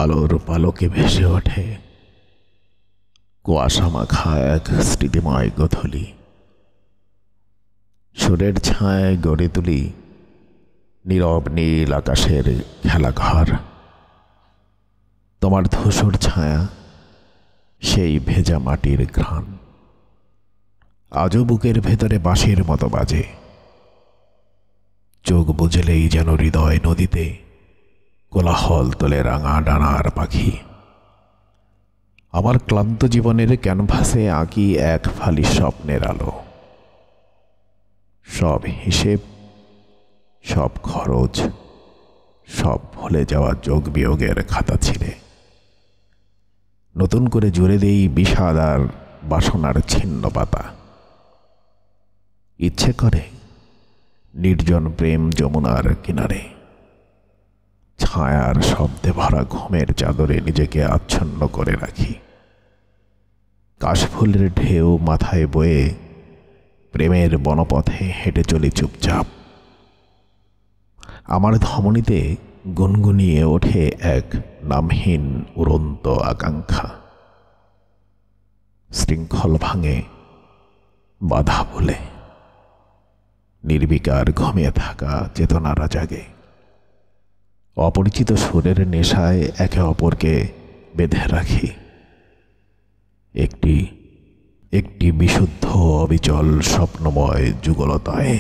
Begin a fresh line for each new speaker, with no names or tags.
আলোর পালকে ভেসে ওঠে কুয়াশা মাখা এক স্মৃতিময় গোধূলি। সুরের ছায় গড়ে তুলি নীরব নীল আকাশের খেলাঘর। তোমার ধূসর ছায়া, সেই ভেজা মাটির ঘ্রাণ আজও বুকের ভেতরে বাঁশির মতো বাজে। চোখ বুঝলেই যেন হৃদয় নদীতে কোলাহল তোলে রাঙা ডানার পাখি। আমার ক্লান্ত জীবনের ক্যানভাসে আঁকি এক ফালি স্বপ্নের আলো। সব হিসেব, সব খরচ, সব ভুলে যাওয়া যোগ বিয়োগের খাতা ছিঁড়ে নতুন করে জুড়ে দেই বিষাদ আর বাসনার ছিন্ন পাতা। ইচ্ছে করে নির্জন প্রেম যমুনার কিনারে ছায়ার শব্দে ভরা ঘুমের চাদরে নিজেকে আচ্ছন্ন করে রাখি। কাশফুলের ঢেউ মাথায় বয়ে প্রেমের বনপথে হেঁটে চলি চুপচাপ। আমার ধমনীতে গুনগুনিয়ে ওঠে এক নামহীন উড়ন্ত আকাঙ্ক্ষা। শৃঙ্খল ভাঙে, বাধা বলে, নির্বিকার ঘুমিয়ে থাকা চেতনারা জাগে। অপরিচিত সুরের নেশায় একে অপরকে বেঁধে রাখি। একটি বিশুদ্ধ অবিচল স্বপ্নময় যুগলতায়।